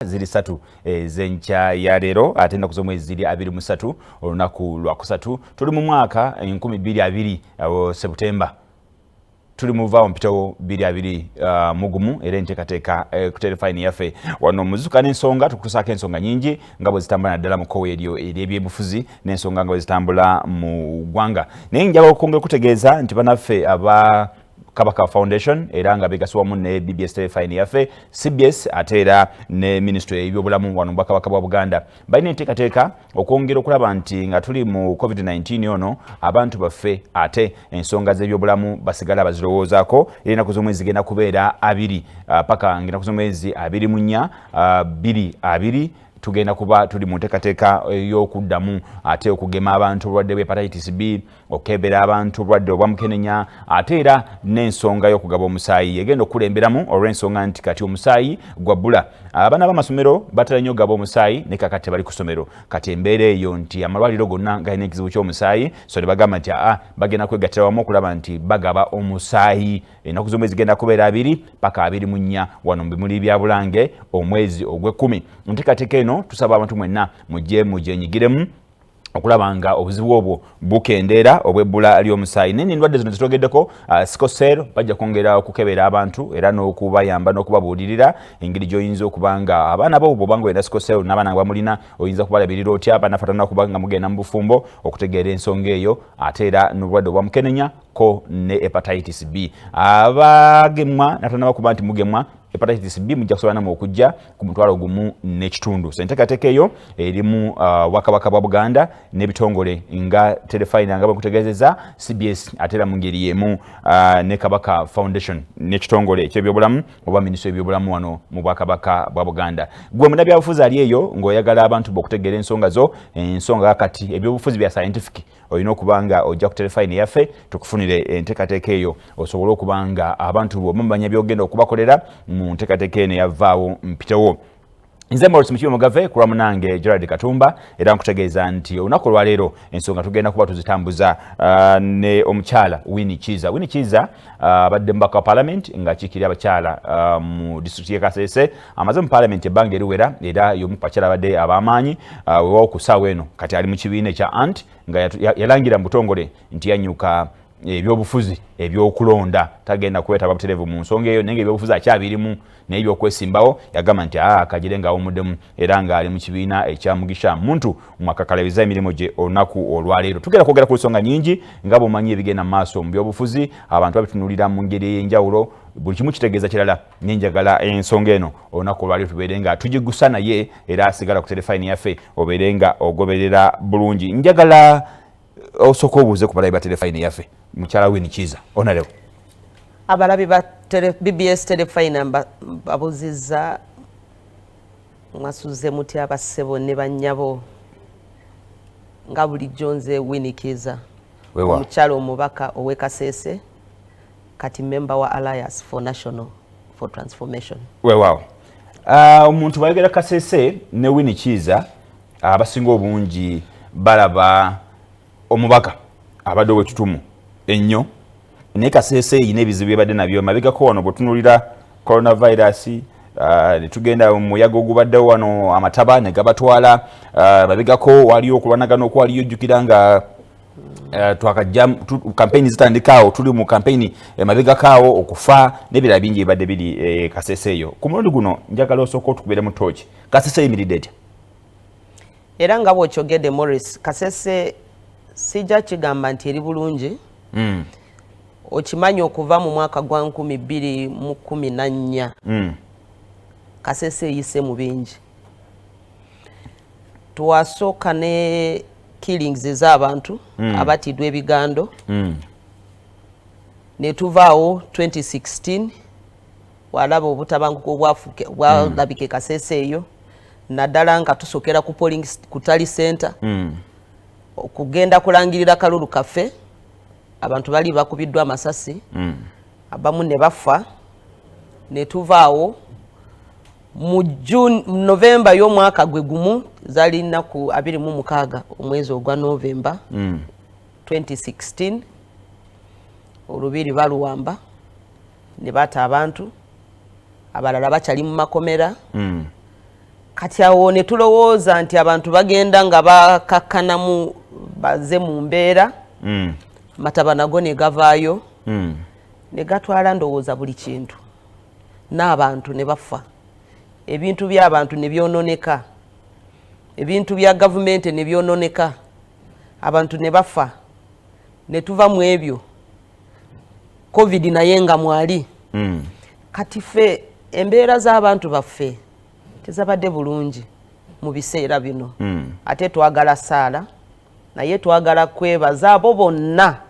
ziri 3 zencha ya lero atenda kuzomwezi ziri 23 olunaku lwa kusatu tuli mu mwaka 2020 September tuli muva mpito 22 mugumu era enteekateeka ku telefine yaffe wano muzuka n'ensonga tukutusako ensonga nyingi nga bwe zitambula naddala mu kkowe eryo ery'ebyobufuzi n'ensonga nga bwe zitambula mu ggwanga naye njagala okwongera okutegeeza nti bannaffe aba Kabaka Foundation era nga begasibwamu ne BBS telefine yaffe CBS ate era ne Ministry y'ebyobulamu wano Bwakabaka bwa Buganda balina enteekateeka okwongera okulaba nti nga tuli mu COVID-19 ono abantu baffe ate ensonga z'ebyobulamu basigala bazirowoozaako era ennaku z'omwezi zigenda kubeera 2 paka ng'ennaku z'omwezi 24 2 tugenda kuba tuli mu nteekateeka y'okuddamu ate okugema abantu obulwadde bwa hepatitis B okebera abantu obulwadde obwa mukenenya ate era n'ensonga y'okugaba omusaayi egenda okulemberamu olw'ensonga nti kati omusaayi gwabbula abaana b'amasomero batera nnyo ogaba omusaayi ne kakati tebali ku ssomero kati embeera eyo nti amalwaliro gonna galina ekizibu ky'omusaayi so ne bagamba nti bagenda kwegattira wamu okulaba nti bagaba omusaayi ennaku z'omwezi zigenda kubeera 2 paka 24 wano mu bimuli bya Bulange omwezi ogw'ekkumi nteekateeka eno tusaba abantu mwenna mujje mugyenyigiremu okulaba nga obuzibu obwo bukendeera obwebbula ly'omusaayi naye endwadde zino zitogeddeko sikosel bajja kwongera okukebera abantu era n'okubayamba n'okubabuulirira engeri gy'oyinza okuba nga abaana bo bw'oba nga olina sikosel n'abaana nga bamulina oyinza kubalabirira otya banafatana okuba nga mugenda mu bufumbo okutegeera ensonga eyo ate era n'obulwadde obwa mukenenya ko ne hepatitis B abagemwa natanaba kuba nti mugemwa hepatitis B mujja kusobola namwe okujja ku mutwalo gumu n'ekitundu so enteekateeka eyo erimu Bwakabaka bwa Buganda n'ebitongole nga telefine nga bwekutegeezeza CBS ate era mu ngeri y'emu ne Kabaka Foundation n'ekitongole eky'ebyobulamu oba Minisitule y'ebyobulamu wano mu Bwakabaka bwa Buganda gwe munnabyabufuzi ali eyo ng'oyagala abantu bokutegeera ensonga zo ensonga kati ebyobufuzi bya scientific olina okuba nga ojja ku telefine yaffe tukufunire enteekateeka eyo osobole okuba nga abantu bo mumanya byogenda okubakolera mu nteekateeka eno yavaawo mpitewo nze Morris Mukibi Mugave kulwa munange Gerard Katumba era nkutegeeza nti olunaku olwaleero ensonga tugenda kuba tuzitambuza ne omukyaala Winnie Kizza. Winnie Kizza abadde mubaka wa Parliament nga akiikirira abakyala mu district y'e Kasese amaze mu Parliament ebbanga eriwera era y'omu ku bakyala abadde ab'amaanyi weewaawo ku ssaawa eno kati ali mu kibiina ekya ANT nga yalangira mu butongole nti yanyuka ebyobufuzi ebyokulonda tagenda kwetaba butereevu mu nsonga eyo naye ebyobufuzi akyabirimu naye ebyokwesimbawo yagamba nti akagire nga awumuddemu era ng'ali mu kibiina ekya Mugisha Muntu mwakakalabiza emirimu gye olunaku olwaleero tugenda kwogera ku nsonga nyingi nga bw'omanyi ebigenda mu maaso mu byobufuzi abantu babitunulira mu ngeri ey'enjawulo buli kimu kitegeeza kirala nenjagala ensonga eno olunaku olwaleero tubeere nga tugigusa naye era asigala ku telefine yaffe obeere nga ogoberera bulungi njagala osooka obuuze ku balabi ba telefine yaffe mukyala Winnie Kizza onalewo abalabi ba BBS telefine babuuzizza mwasuze muti abassebo ne bannyabo nga bulijjo nze Winnie Kizza omukyala omubaka ow'e Kasese kati member wa Alliance for National for Transformation weewaawo omuntu bayogera Kasese ne Winnie Kizza abasinga obungi balaba omubaka abadde ow'ekitumu ennyo naye Kasese eyina ebizibu ebadde nabyo mabegako wano bwetunulira coronavirus ne tugenda muyaga ogubaddewo wano amataba ne gabatwala mabegako waliyo okulwanagana okwaliyo ojjukira nga twakajja kampeyini zitandikaawo tuli mu kampeyini mabegakaawo okufa n'ebirala bingi ebadde biri Kasese eyo ku mulundi guno njagala osooka otukubire mu tooki Kasese eyimiridde etya era nga bw'okyogedde Morris Kasese sijja kigamba nti eri bulungi okimanyi okuva mu mwaka gwa 2014 Kasese eyise mu bingi twasooka ne killings ez'abantu abatiddwa ebigando ne tuvaawo 2016 walaba obutabanguko bwalabike Kasese eyo naddala nga tusokera ku polling ku tally center okugenda kulangirira kalulu kaffe abantu bali bakubiddwa amasasi abamu ne bafa ne tuvaawo mu November y'omwaka gwe gumu zali nnaku 26 omwezi ogwa November 2016 olubiri baluwamba ne bata abantu abalala bakyali mu makomera kati awo ne tulowooza nti abantu bagenda nga bakakkanamu baze mu mbeera mataba nago ne gavaayo ne gatwala ndowooza buli kintu n'abantu ne bafa ebintu by'abantu ne byononeka ebintu bya gavumenti ne byononeka abantu ne bafa ne tuva mu ebyo covid naye nga mwali kati ffe embeera z'abantu baffe tezabadde bulungi mu biseera bino ate twagala saala naye twagala kwebaza abo bonna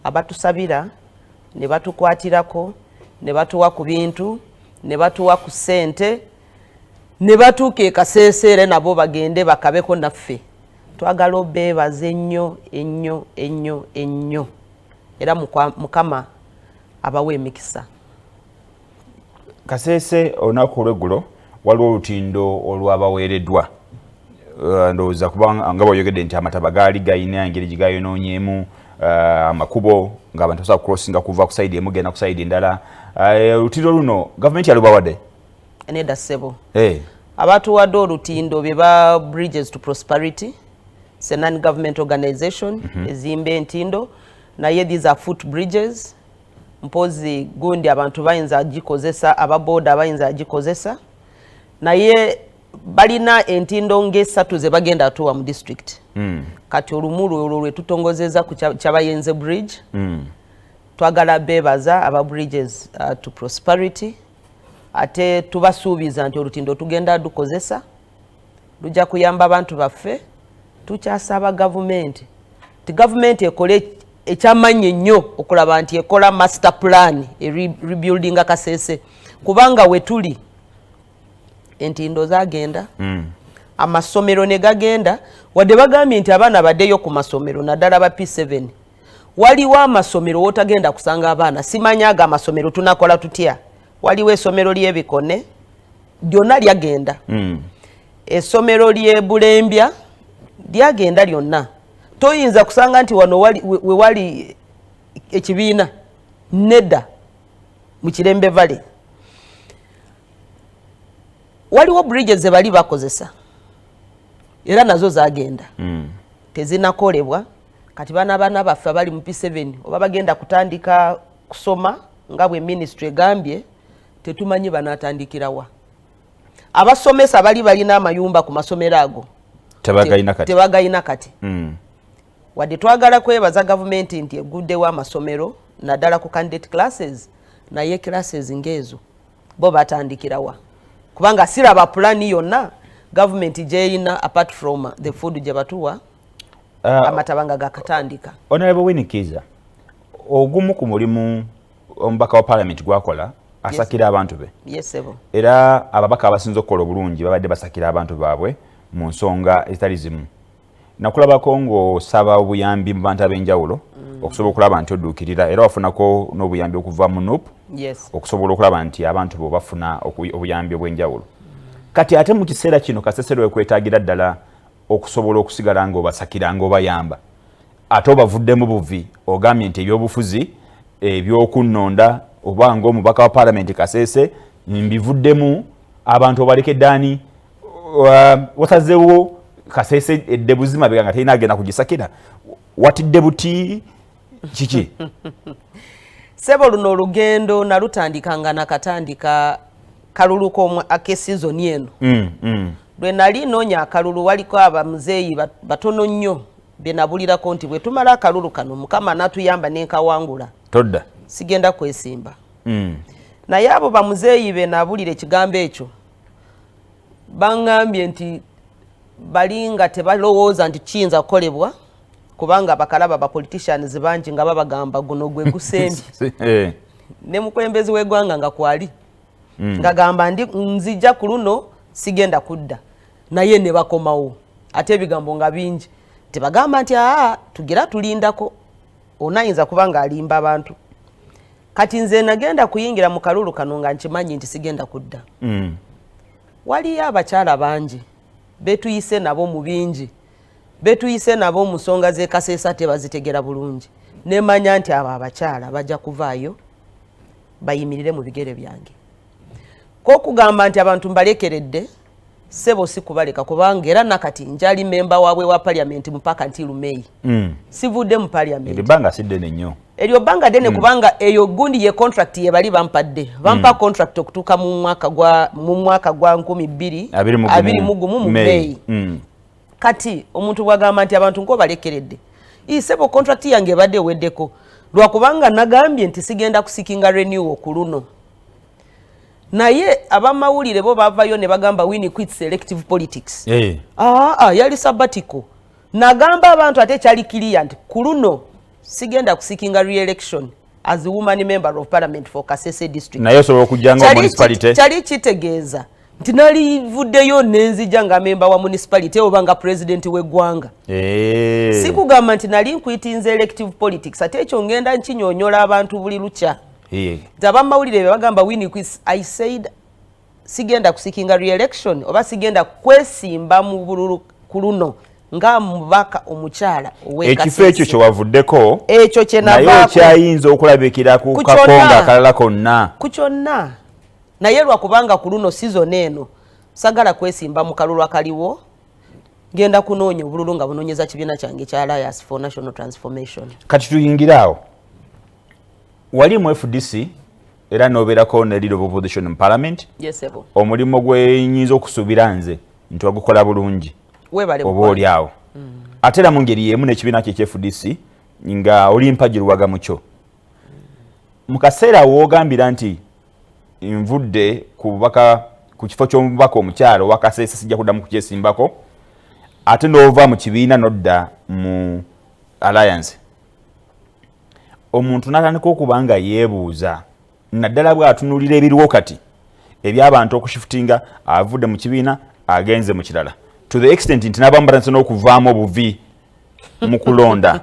abatusabira ne batukwatirako ne batuwa ku bintu ne batuwa ku ssente ne batuuka ekaseeseere nabo bagende bakabeko naffe twagala obeebaza ennyo ennyo ennyo ennyo era mukama abawa emikisa. Kaseese olunaku olw'eggulo waliwo olutindo olwabaweereddwa ndowooza kubanga nga bw'oyogedde nti amataba gaali gayina engeri gye gayonoonyeemu amakubo ng'abantu basobola kucrossinga kuva ku sayidi emu genda ku sayidi endala olutindo luno gavumenti yalubawadde? Nedda ssebo abatuwadde olutindo be ba Bridges to Prosperity, it's a non-government organization ezimba entindo naye these are foot bridges mpozi gundi abantu bayinza agikozesa ababoda bayinza agikozesa naye balina entindo ng'esatu ze bagenda atuwa mu district kati olumulu olwo lwe tutongozeza ku Kyabayenze bridge twagala beebaza aba Bridges to Prosperity ate tubasuubiza nti olutindo tugenda dukozesa lujja kuyamba abantu baffe tukyasaba gavumenti ti gavumenti ekole ekyamanyi ennyo okulaba nti ekola master plan rebuilding Kasese kubanga we tuli entindo zagenda amasomero ne gagenda wadde bagambye nti abaana baddeyo ku masomero naddala ba P7 waliwo amasomero wotagenda kusanga abaana simanya aga amasomero tunakola tutya waliwo essomero ly'Ebikone lyonna lyagenda essomero ly'e Bulembya lyagenda lyonna toyinza kusanga nti wano we wali ekibiina nedda mu Kirembe Valley waliwo bridges ze bali bakozesa era nazo zagenda tezinakolebwa kati baana baffe bali mu P7 oba bagenda kutandika kusoma nga bwe ministry egambye tetumanyi banatandikirawa abasomesa bali balina amayumba ku masomero ago tebagayina kati wadde twagala kwebaza gavumenti nti eguddewo amasomero naddala ku candidate classes naye classes ng'ezo bo batandikirawa kubanga siraba pulani yonna gavumenti gyeyina apart from the food gye batuwa amatabanga gakatandika. Honorable Winnie Kizza, ogumu ku mulimu omubaka wa parliament gwakola asakira abantu be. Yes, ebo. Era ababaka abasinze okukola obulungi babadde basakira abantu baabwe mu nsonga ezitali zimu. Nakulabako ng'osaba obuyambi mu bantu ab'enjawulo okusobola okulaba nti odduukirira era wafunako n'obuyambi okuva mu NUP okusobola okulaba nti abantu bo bafuna obuyambi obw'enjawulo. Kati ate mu kiseera kino Kasese lwe kwetaagira ddala okusobola okusigala ng'obasakira ng'obayamba ate obavuddemu buvi ogambye nti ebyobufuzi ebyokunnonda oba ng'omubaka wa parliament Kasese mbivuddemu abantu obalekeddaani wasazeewo Kasese eddebuzima bega nga talina agenda kugisakira watidde buti kiki? Sebo luno olugendo nalutandikanga nakatandika kalulu ak'esizoni eno lwe nali noonya akalulu waliko abamuzeeyi batono nnyo bye nabulirako nti bwe tumala akalulu kano Mukama natuyamba n'enkawangula todda sigenda kwesimba naye abo bamuzeeyi be nabulira ekigambo ekyo baŋŋambye nti balinga tebalowooza nti kiyinza kukolebwa kubanga bakalaba ba politicians bangi nga babagamba guno gwe gusembye ne mukulembeze w'eggwanga nga kwali ngagamba nzija ku luno sigenda kudda naye ne bakomawo ate ebigambo nga bingi tebagamba nti tugira tulindako onayinza kubanga alimba abantu kati nze nagenda kuyingira mu kalulu kano nga nkimanyi nti sigenda kudda waliyo abakyala bangi betuyise nabo mu bingi betuyise nabo mu nsonga z'e Kasese tebazitegera bulungi nemanya nti abo abakyala bajja kuvaayo bayimirire mu bigere byange ko kugamba nti abantu mbalekeredde sebo sikubaleka kubanga era nakati njali member waabwe wa parliament mpaka nti Lumei sivudde mu parliament ebanga sidde nnyo eryo banga dene kubanga eyo gundi ye contract ye bali bampadde bampa contract okutuka mu mwaka gwa 2020 mu May kati omuntu bwagamba nti abantu nko balekeredde isebo contract yange badde weddeko lwakubanga nagambye nti sigenda kusikinga renewal ku luno naye abamawulire bo bavayo ne bagamba Winnie quit selective politics yali sabbatical nagamba abantu ate kyali clear nti ku luno sigenda kusikinga re-election as a woman member of parliament for Kasese district naye osobola okujjanga municipality kyali kitegeeza nti nalivuddeyo nenzija nga member wa municipality oba nga president w'eggwanga sikugamba nti nali nkwitinze elective politics ate ekyo ngenda nkinyonyola abantu buli lukya abamawulire bagamba Winnie quiz I said sigenda kusikinga re-election oba sigenda kwesimba mu bululu ku luno nga mubaka omukyaala ekifo ekyo kyewavuddeko ekyo kyenavaako naye okyayinza okulabikira ku kakonga akalala konna ku kyonna naye lwakubanga ku luno season eno sagala kwesimba mu kalulu akaliwo ngenda kunoonya obululu nga bunoonyeza kibiina kyange kya Alliance for National Transformation. Kati tuyingiraawo wali mu FDC era n'obeerako ne leader of opposition in parliament. Yes, ebo. Omulimu gwe nyinza okusuubira nze nti wagukola bulungi oba oli awo ate era mu ngeri y'emu n'ekibiina kye FDC nga oli mpajiruwaga mu kyo mu kaseera woogambira nti nvudde ku bubaka ku kifo ky'omubaka omukyala owa Kasese sijja kuddamu kukyesimbako ate n'ova mu kibiina nodda mu Alliance omuntu n'atandika okuba nga yeebuuza naddala bw'atunuulira ebiriwo kati eby'abantu okushifutinga avudde mu kibiina agenze mu kirala to the extent nti n'abamu batandise n'okuvaamu obuvi mu kulonda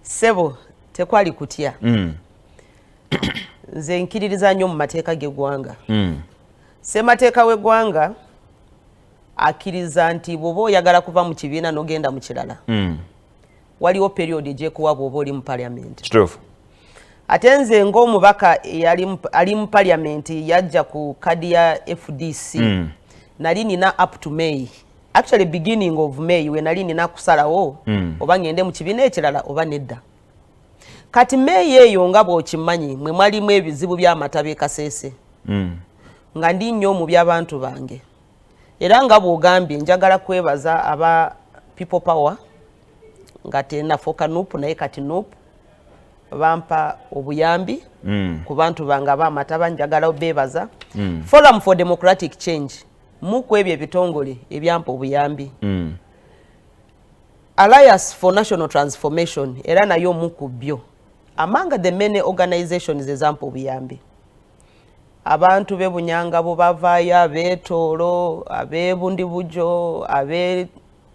sebo tekwali kutya nze nkiririza nnyo mu mateeka g'eggwanga ssemateeka w'eggwanga akkiriza nti bw'oba oyagala kuva mu kibiina n'ogenda mu kirala waliwo period egyekuwa bw'oba oli mu parliament ate nze ng'omubaka ali mu parliament yajja ku kadi ya FDC nali nina up to May actually beginning of May we nali nina kusalawo oba ngende mu kibiina ekirala oba nedda kati May eyo nga bw'okimanyi mwe mwalimu ebizibu by'amata b'e Kasese nga ndi nnyo mu by'abantu bange era nga bw'ogambye njagala kwebaza aba people power nga tenafoka nupu naye kati nupu bampa obuyambi ku bantu bange ab'amata banjagala beebaza Forum for Democratic Change muku ebyo ebitongole ebyampa obuyambi Alliance for National Transformation era nayo muku byo among the many organizations ezampa obuyambi abantu be Bunyangabo bavaayo abeetoolo abeebundi bujo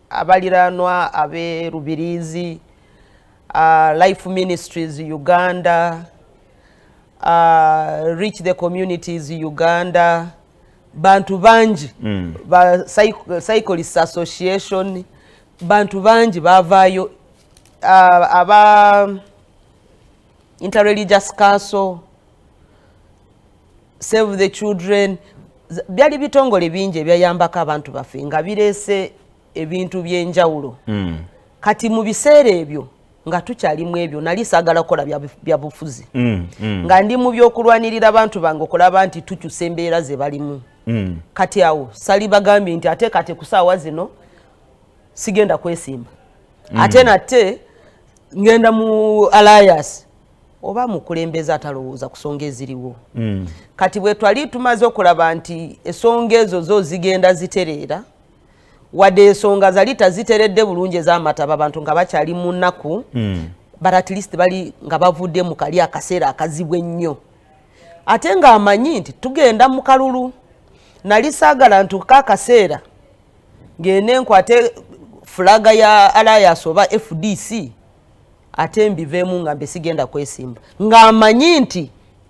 abaliranwa abe Rubirizi Life Ministries Uganda Reach the Communities Uganda bantu banji ba Cyclists Association bantu banji bavaayo aba Interreligious Council Save the Children byali bitongole bingi ebyayambako abantu baffe nga bireese ebintu by'enjawulo kati mu biseera ebyo nga tukyalimu ebyo nali saagala kukola bya bufuzi nga ndi mu by'okulwanirira abantu bange okulaba nti tukyusa embeera ze balimu kati awo sali bagambye nti ate kati ku ssaawa zino sigenda kwesimba ate nate ngenda mu Alliance oba mukulembeze atalowooza ku nsonga eziriwo kati bwe twali tumaze okulaba nti ensonga ezo zo zigenda zitereera wadde ensonga zali taziteredde bulungi ez'amataba abantu nga bakyali mu nnaku but at least bali nga bavudde mu kali akaseera akazibu ennyo ate ng'amanyi nti tugenda mu kalulu nali saagala ntuka akaseera ngende nkwate fulaga ya Alliance oba FDC ate mbiveemu nga mbe sigenda kwesimba ng'amanyi nti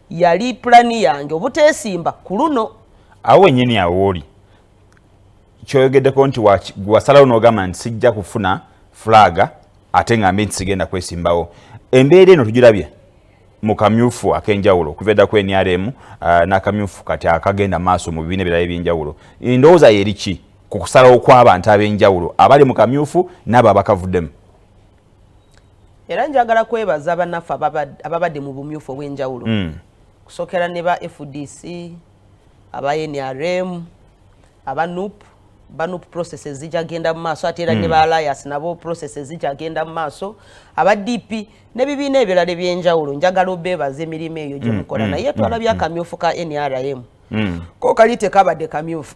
yali plani yange obuteesimba ku luno awo nyini awooli kyoyogeddeko nti wasalawo n'ogamba nti sijja kufuna fulaga ate ngambe nti sigenda kwesimbawo embeera eno tugirabye mu kamyufu akenjawulo kuveda ku NRM na kamyufu kati akagenda maaso mu bibiina ebirala ebyenjawulo ndowooza yeriki ku kusalawo kw'abantu ab'enjawulo abali mu kamyufu n'abo abakavuddemu? Era njagala kwebaza bannaffe ababadde mu bumyufu obw'enjawulo kusokera ne ba FDC aba NRM aba NUP processes zijagenda mu maaso ate era ne ba Alliance nabo processes zijagenda mu maaso aba DP ne bibiina ebirala ebyenjawulo njagala obeebaza emirimu eyo gye mukola naye twalabye akamyufu ka NRM ko kali tekabadde kamyufu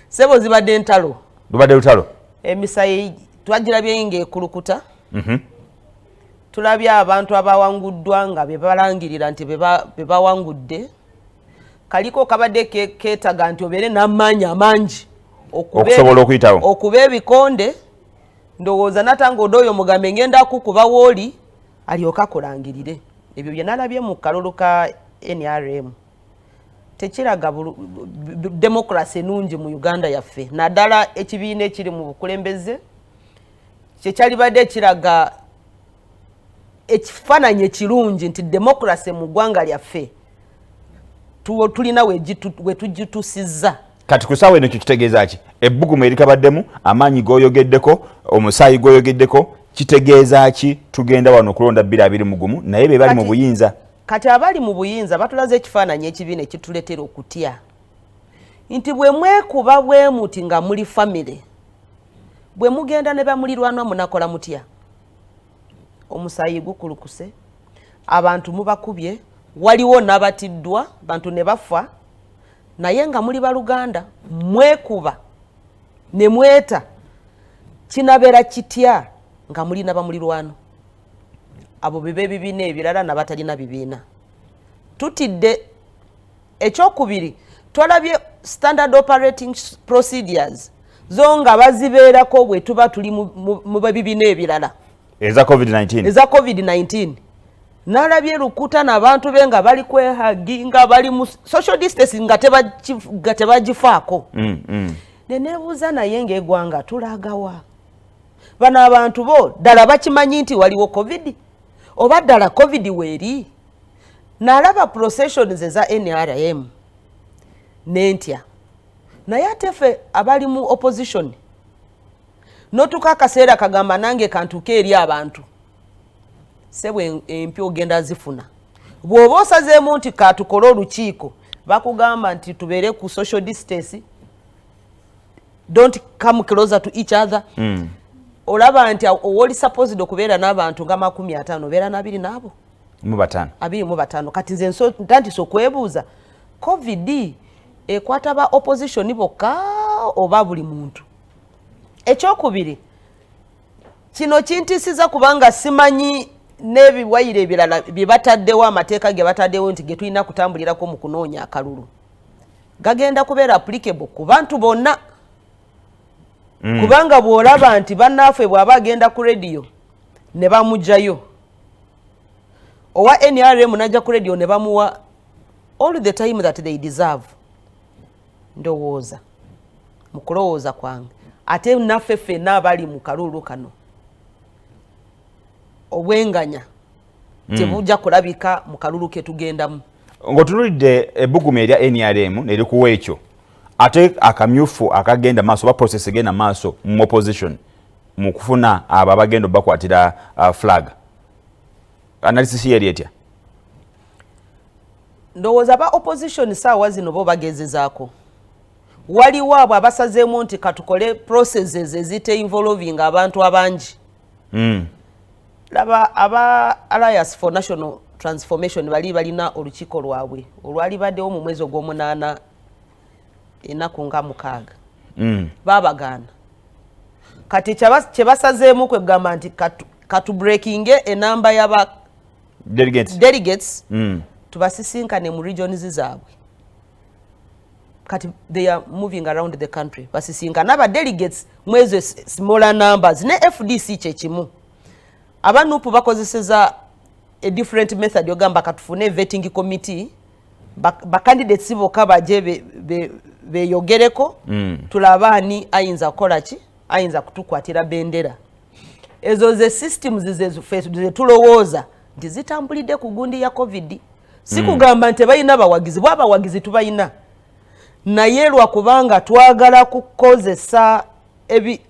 sebo zibadde ntalo lubadde lutalo emisayi twagirabye ng'ekulukuta tulabye abantu abawanguddwa nga bebalangirira nti bebawangudde kaliko kabadde keetaga nti obeere n'amaanyi amangi okusobola okuyitawo okuba ebikonde ndowooza natanga odooyo mugambe ngenda kukuba wooli alyoka kulangirire ebyo bye nalabye mu kalulu ka NRM tekiraga demokrasi ennungi mu Uganda yaffe naddala ekibiina ekiri mu bukulembeze kyekyalibadde kiraga ekifaananyi ekirungi nti demokrasi mu ggwanga lyaffe tulina we tugituusizza. Kati kusaawa eno kitegeeza ki? Ebbugumu erikabaddemu amaanyi g'oyogeddeko omusaayi g'oyogeddeko kitegeeza ki? Tugenda wano okulonda 2021 naye be bali mu buyinza. Kati abali mu buyinza batulaze ekifaananyi ekibiina ekituleetera okutya nti bwe mwekuba bwe muti nga muli famire bwe mugenda ne bamulirwanwa munakola mutya? Omusaayi gukulukuse abantu mubakubye waliwo n'abatiddwa bantu ne bafa naye nga muli baluganda mwekuba ne mweta kinabeera kitya nga muli n'abamulirwano abo bebe ebibiina ebirala n'abatalina bibiina tutidde. Ekyokubiri twalabye standard operating procedures zo nga bazibeerako bwe tuba tuli mu bibiina ebirala eza COVID-19 nalabye lukuta n'abantu be nga bali kwehagi nga bali mu social distancing nga tebagifaako neneebuuza naye ng'eggwanga tulagawa bano abantu bo ddala bakimanyi nti waliwo covid oba ddala covid weeri? Nalaba processions eza NRM n'entya naye ate ffe abali mu opposition notuka akaseera kagamba nange kantuke eri abantu sebwe empya ogenda zifuna bw'oba osazeemu nti katukole olukiiko bakugamba nti tubeere ku social distance don't come closer to each other olaba nti owoli supposed okubeera n'abantu nga 50 obeera n'abiri naabo mu batano kati nze ntandise okwebuuza covid ekwata ba opposition bokka oba buli muntu? Ekyokubiri kino kintisiza kubanga simanyi n'ebiwayire ebirala bye bataddewo amateeka ge bataddewo nti ge tulina kutambulirako mu kunoonya akalulu gagenda kubeera applicable ku bantu bonna kubanga bw'olaba nti bannaffe bw'aba agenda ku radio ne bamugjayo owa NRM najja ku radio ne bamuwa all the time that they deserve. Ndowooza mu kulowooza kwange ate naffe ffenna abali mu kalulu kano obwenganya tebujja kulabika mu kalulu ke tugendamu. Ng'otunulidde ebbugumu erya NRM nerikuwa ekyo ate akamyufu akagenda maaso ba process egenda maaso mu opposition mu kufuna abo abagenda bakwatira flag analysis yeri etya? Ndowooza ba opposition saawa zino bo bagezezaako waliwo abo abasazeemu nti katukole processes ezite involving abantu abangi laba aba Alliance for National Transformation balina olukiiko lwabwe olwali baddewo mu mwezi ogw'omunaana ennaku nga 6 babagaana kati kyebasazeemu kwegamba nti katubreakinge enamba y'aba delegates tubasisinkane mu regions zaabwe kati they are moving around the country basisinkana aba delegates mwezo smaller numbers ne FDC kyekimu abanupu bakozeseza a different method yogamba katufune vetting committee ba candidates boka baje beyogereko tulabani ayinza kola ki ayinza kutukwatira bendera ezo ze systems ze tulowooza nti zitambulidde ku gundi ya covid sikugamba nti balina abawagizi bw'abawagizi tubalina naye lwakubanga twagala kukozesa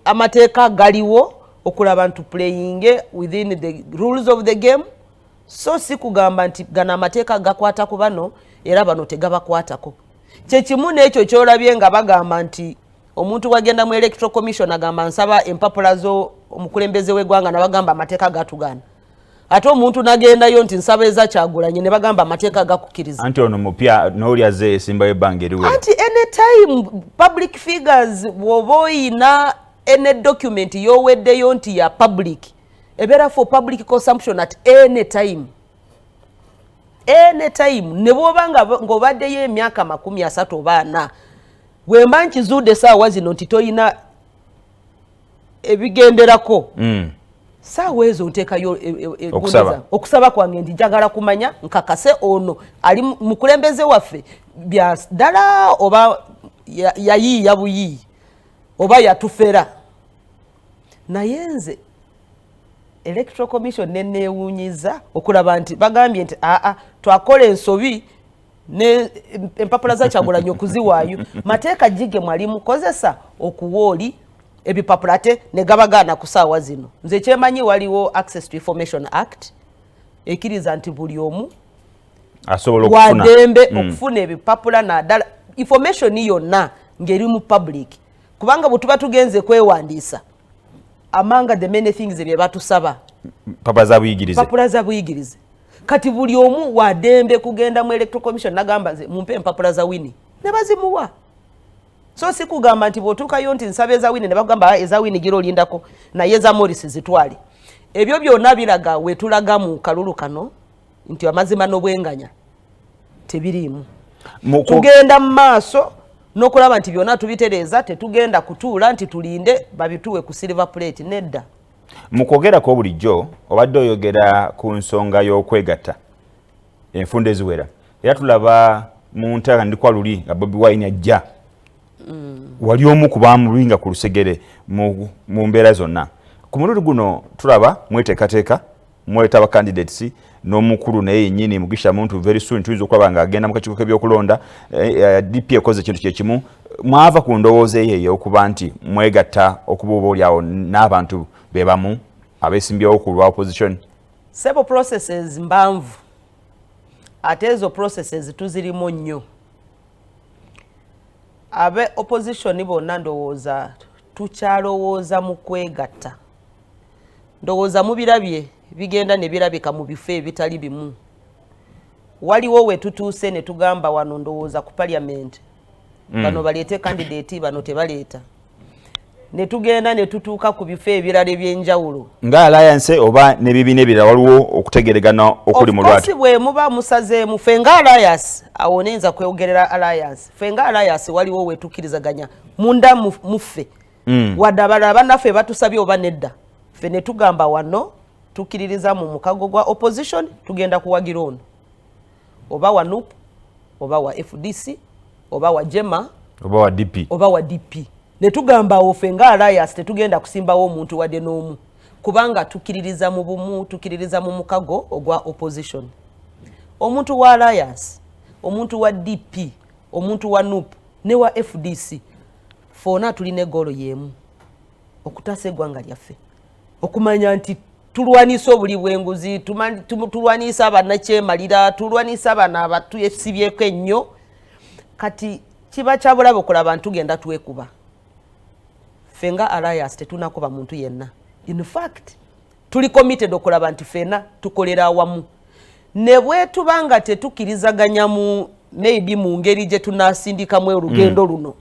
amateeka galiwo okulaba nti playing within the rules of the game so sikugamba nti gana amateeka gakwata ku bano era bano tegabakwatako kyekimu n'ekyo kyolabye nga bagamba nti omuntu wagenda mu electoral commission agamba nsaba empapula zo omukulembeze w'eggwanga nabagamba amateeka gatugana ate omuntu nagendayo nti nsaba eza Kyagulanyi ne bagamba amateeka gakukkiriza anti ono mupya n'olyaze esimba y'ebbanga eriwe anti anytime public figures woba oyina ene document yoweddeyo nti ya public ebeera for public consumption at any time ne bwoba ng'obaddeyo emyaka 30 oba 40 bwemba nkizuudde saawa zino nti toyina ebigenderako saawa ezo nteekayo okusaba kwange nti njagala kumanya nkakase ono ali mukulembeze waffe bya ddala oba yayiiya buyiiyi oba yatufera naye nze electoral commission neneewuunyiza okulaba nti bagambye nti twakola ensobi ne empapula za Kyagulanyi okuziwaayo mateeka gige mwali mukozesa okuwooli ebipapula te ne gabagaana ku saawa zino nze kyemanyi waliwo Access to Information Act ekkiriza nti buli omu asobola wadembe okufuna ebipapula naddala information yonna ng'eri mu public kubanga bwe tuba tugenze kwewandiisa amanga the many things bye batusaba papula za buyigirize kati buli omu wadembe kugenda mu electoral commission nagamba nze mumpe empapula za Winnie ne bazimuwa so sikugamba nti bw'otuukayo nti nsaba eza Winnie ne bagamba eza Winnie gira olindako naye eza Morris zitwale ebyo byonna biraga wetulaga mu kalulu kano nti amazima n'obwenganya tebiriimu tugenda mu maaso n'okulaba nti byonna tubitereeza tetugenda kutuula nti tulinde babituwe ku silver plate nedda mu kwogerako bulijjo obadde oyogera ku nsonga y'okwegatta enfunda eziwera era tulaba mu ntaka ndikwa luli nga Bobi Wine ajja wali omu ku baamulwinga ku lusegere mu mbeera zonna ku mulundi guno tulaba mweteekateeka mweta aba candidates n'omukulu naye yennyini Mugisha Muntu very soon tuyinza okulaba nga agenda mu kakiiko k'ebyokulonda DP ekoze ekintu kyekimu mwava ku ndowooza eyo okuba nti mwegatta okuba olyawo n'abantu bebamu abeesimbyewo ku lwa opposition several processes mbanvu ate ezo processes tuzirimu nnyo abe opposition bonna ndowooza tukyalowooza mu kwegatta ndowooza mubirabye bigenda ne birabika mu bifo ebitali bimu waliwo we tutuuse ne tugamba wano ndowooza ku parliament bano baleete candidate bano tebaleeta ne tugenda ne tutuuka ku bifo ebirala ebyenjawulo nga alliance oba ne bibiina ebirala waliwo okutegeregana okuli mu lwatu bwe muba musazeemu ffe nga alliance awo neenza kweyogerera alliance ffe nga alliance waliwo we tukkirizaganya munda muffe wadde abalala bannaffe batusabye oba nedda ffe ne tugamba wano tukkiririza mu mukago gwa opposition tugenda kuwagira ono oba wa NUP oba wa FDC oba wa Jema oba wa DP ne tugamba ofe nga alliance tetugenda kusimbawo omuntu wadde n'omu kubanga tukkiririza mu bumu tukkiririza mu mukago ogwa opposition omuntu wa alliance omuntu wa DP omuntu wa NUP ne wa FDC fona tulina egolo yemu okutasa eggwanga lyaffe okumanya nti tulwanisa obuli bw'enguzi tulwanisa abannakyemalira tulwanisa abana abatuyesibyeko ennyo kati kiba kyabulabe okulaba ntugenda twekuba ffe nga alliance tetunakuba muntu yenna in fact tuli committed okulaba nti ffena tukolera awamu ne bwe tubanga tetukkirizaganya mu maybe mu ngeri gye tunasindikamu olugendo luno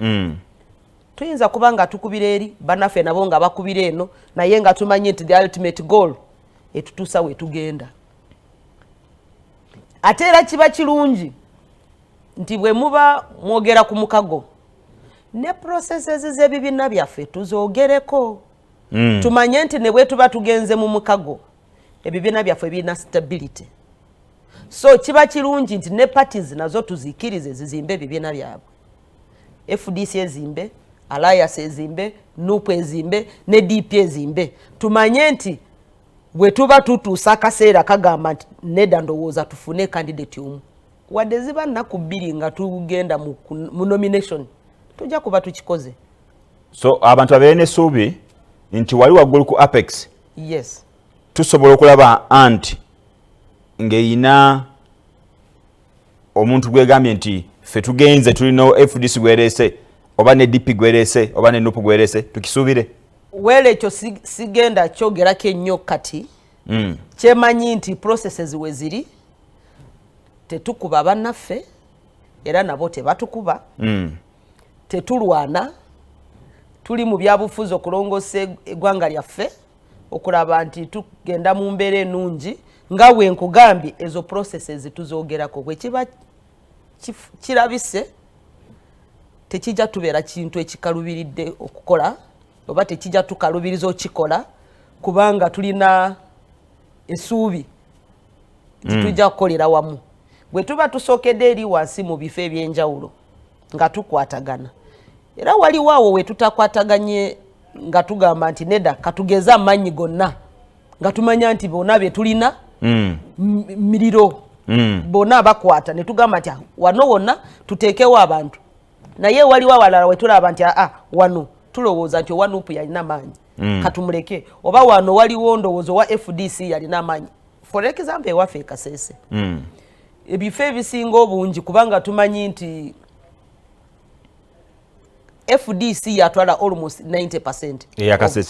tuyinza kuba nga tukubira eri bannaffe nabo nga bakubira eno naye nga tumanye nti the ultimate goal etutuusa we tugenda ate era kiba kirungi nti bwe muba mwogera ku mukago ne processes z'ebibiina byaffe tuzoogereko tumanye nti ne bwe tuba tugenze mu mukago ebibiina byaffe birina stability so kiba kirungi nti ne parties nazo tuzikkirize zizimbe ebibiina byabwe FDC ezimbe alliance ezimbe NUP ezimbe ne DP ezimbe tumanye nti bwe tuba tutuusa akaseera kagamba nti nedda ndowooza tufune candidate omu wadde ziba nnaku bbiri nga tugenda mu nomination tujja kuba tukikoze. So abantu abeere n'essuubi nti wali waggulu ku Apex yes tusobola okulaba anti ng'eyina omuntu gwegambye nti ffe tugenze tulina FDC gwereese oba ne DP gwereese oba ne NUP gwereese tukisuubire. Wele ekyo sigenda kyogerako ennyo kati kyemanyi nti processes we ziri tetukuba bannaffe era nabo tebatukuba tetulwana tuli mu byabufuzi okulongoosa eggwanga lyaffe okulaba nti tugenda mu mbeera ennungi nga bwe nkugambye ezo processes tuzoogerako bwe kiba kirabise tekijja tubeera kintu ekikalubiridde okukola oba tekijja tukalubiriza okikola kubanga tulina essuubi tujja kukolera wamu bwe tuba tusookedde eri wansi mu bifo ebyenjawulo nga tukwatagana era waliwo awo we tutakwataganye nga tugamba nti nedda katugeza amanyi gonna nga tumanya nti bonna be tulina miriro bonna bakwata ne tugamba nti wano wonna tuteekewo abantu naye waliwo awalala we tulaba nti wano tulowooza nti owanupu yalina maanyi katumuleke oba wano waliwo ndowooza wa FDC yalina maanyi for example ewaffe ekasese ebifo ebisinga obungi kubanga tumanyi nti FDC yatwala almost 90%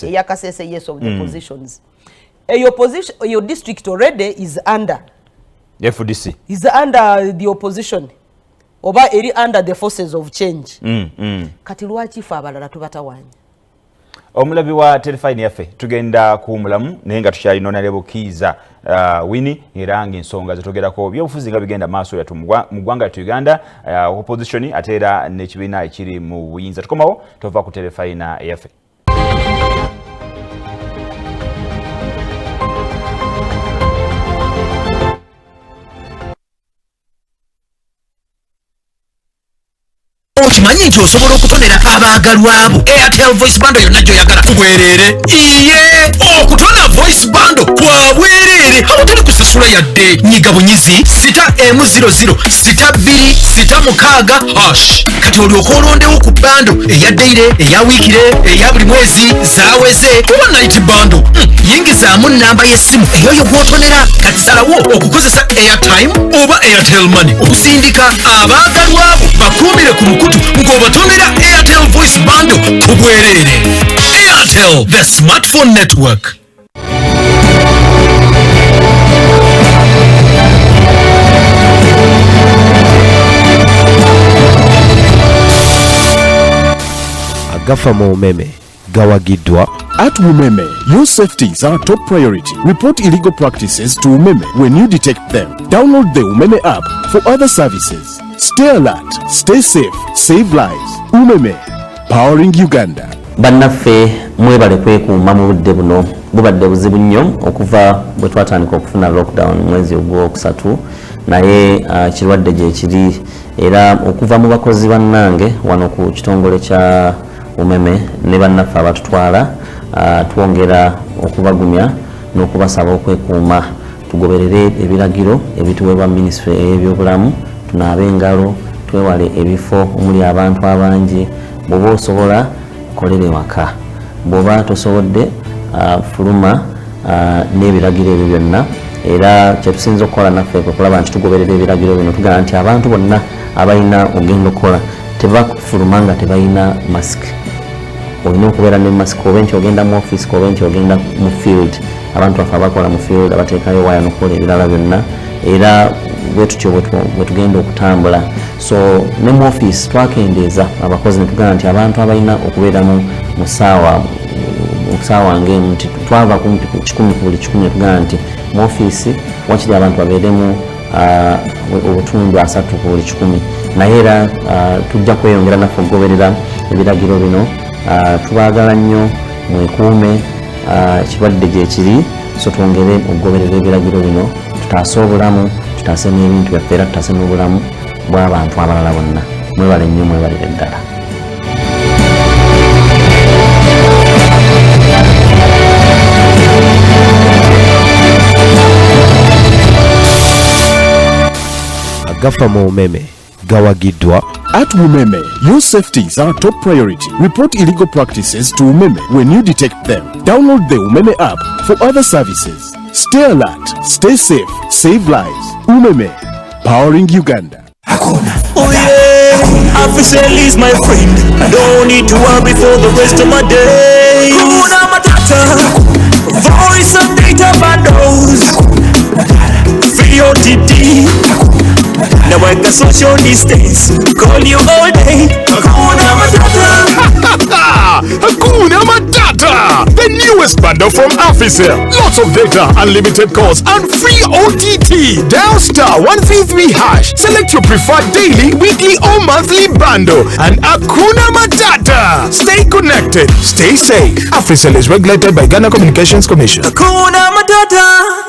eyakasese yes of the positions eyo district already is under FDC is under the opposition oba eri under the forces of change kati lwaki fe abalala tubatawanya. Omulabi wa Terefine yaffe tugenda kuwumulamu naye nga tukyalina Omubaka Kizza Winnie era ng'ensonga zetwogerako byobufuzi nga bigenda maaso yatu mu ggwanga lyattu Uganda opposition ate era n'ekibiina ekiri mu buyinza. Tukomawo tova ku Terefine yaffe. Okimanyi nti osobola okutonera abaagalwa abo Airtel voice bundle yonna gy'oyagala kubwereere. Iye okutona voice bundle kwa bwereere awatali kusasula yadde. Nyiga bunyizi *M00 *2 kati olyoka olondewo ku bundle eya daily eya wiikire eya buli mwezi zaaweze oba night bundle. Yingizaamu nnamba y'essimu eyoyo gw'otonera kati salawo okukozesa airtime oba Airtel money okusindika abaagalwa abo bakuumire ku mukutu ng'obatonera Airtel voice bundle ku bwereere. Airtel, the smartphone network. Agafa mu umeme gawagiddwa. At Umeme, your safety is our top priority. Report illegal practices to Umeme when you detect them. Download the Umeme app for other services. Stay alert, stay safe, save lives. Umeme, powering Uganda. Bannaffe mwebale kwekuuma mu budde buno bubadde buzibu nnyo okuva bwe twatandika okufuna lockdown mwezi ogwokusatu naye kirwadde gye kiri era okuva mu bakozi bannange wano ku kitongole kya Umeme ne bannaffe abatutwala twongera okubagumya n'okubasaba okwekuuma tugoberere ebiragiro ebituweebwa minisitule ey'ebyobulamu tunaabe engalo twewale ebifo omuli abantu abangi bw'oba osobola kolere waka bw'oba tosobodde fuluma n'ebiragiro ebyo byonna era kyetusinza okukola naffe kwe kulaba nti tugoberera ebiragiro bino tugamba nti abantu bonna abalina ogenda okukola tebafuluma nga tebalina masiki olina okubeera ne masiki oba nti ogenda mu office oba nti ogenda mu field abantu baffe abakola mu field abateekayo waya n'okukola ebirala byonna era bwe tutyo bwe tugenda okutambula so ne mu office twakendeeza abakozi ne tugamba nti abantu abalina okubeera mu ssaawa ng'emu nti twava ku 100 ku buli 100 tugamba nti mu office wakiri abantu babeeremu obutundu 3 ku buli 100 naye era tujja kweyongera naffe okugoberera ebiragiro bino tubaagala nnyo mwekuume ekirwadde gye kiri so twongere okugoberera ebiragiro bino tutaase obulamu tutaase n'ebintu byaffe era tutaase n'obulamu bw'abantu abalala bonna mwebale nnyo mwebalire ddala. agafa mu umeme gawagiddwa. At Umeme, your safety is our top priority. Report illegal practices to Umeme when you detect them. Download the Umeme app for other services. Stay alert, stay safe, save lives. Umeme, powering Uganda. Oh yeah, official is my friend. Don't need to worry for the rest of my day. Hakuna Matata, voice and data bundles. VOTD, now I got social distance. Call you all day. Hakuna Matata. Hakuna Matata, the newest bundle from Official. Lots of data, unlimited calls, and free OTT. Dial *133#. Select your preferred daily, weekly, or monthly bundle, and Hakuna Matata. Stay connected, stay safe. Official is regulated by Ghana Communications Commission. Hakuna Matata.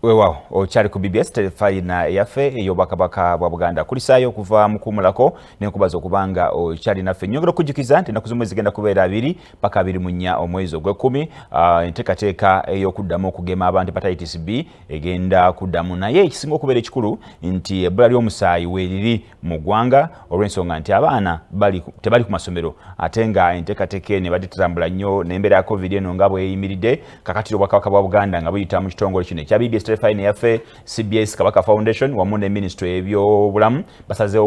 Wewa okyali ku BBS telefayina yaffe ey'obwakabaka bwa Buganda kulisaayo okuva mu kuwummulako n'enkubaza okubanga okyali naffe. Nyongera okujjukiza nti ennaku z'omwezi zigenda kubeera 2 paka 24 omwezi ogw'ekkumi. Enteekateeka ey'okuddamu okugema abantu hepatitis B egenda kuddamu, naye ekisinga okubeera ekikulu nti ebbula ly'omusaayi weeriri mu ggwanga olw'ensonga nti abaana tebali ku masomero ate nga enteekateeka eno ebadde tetambula nnyo n'embeera ya COVID eno nga bw'eyimiridde. Kakatiro obwakabaka bwa Buganda nga buyita mu kitongole kino ekya BBS telefayina yaffe CBS Kabaka Foundation wamu ne Ministry y'ebyobulamu basazeewo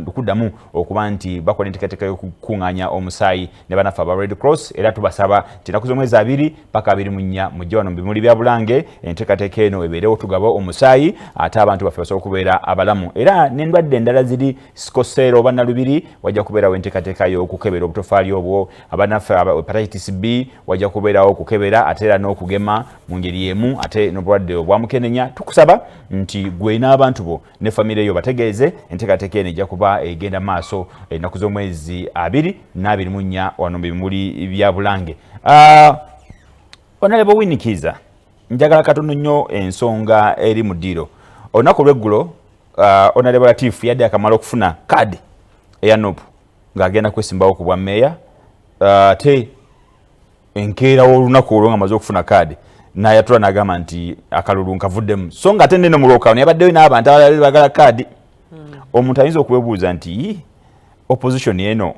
okuddamu okuba nti bakola enteekateeka y'okukuŋŋaanya omusaayi ne bannaffe aba Red Cross, era tubasaba nti ennaku z'omwezi 2 paka 24 mujje wano mu bimuli bya Bulange enteekateeka eno ebeerewo tugaba omusaayi ate abantu baffe basobola okubeera abalamu, era n'endwadde endala ziri sikoseera oba nalubiri wajja kubeerawo enteekateeka y'okukebera obutofaali obwo. Abannaffe hepatitis B wajja kubeerawo okukebera ate era n'okugema mu ngeri emu ate n'obulwadde obwamukenenya. Tukusaba nti gwe n'abantu bo ne famire yo bategeeze enteekateeka eno ejja kuba egenda maaso ennaku z'omwezi 24 wano mu bimuli bya Bulange. Honorable Winnie Kizza, njagala katono nnyo ensonga eri mu ddiiro. Olunaku lw'eggulo Honorable Latif yadde akamala okufuna kaadi eya NOP ng'agenda kwesimbawo ku bwa mmeeya, ate enkeera w'olunaku olwo ng'amaze okufuna kaadi n'ayatula n'agamba nti akalulu nkavuddemu, so nga ate nno mu lwokaano yabaddeyo n'abantu abalala bagala kaadi. Omuntu ayinza okwebuuza nti opposition eno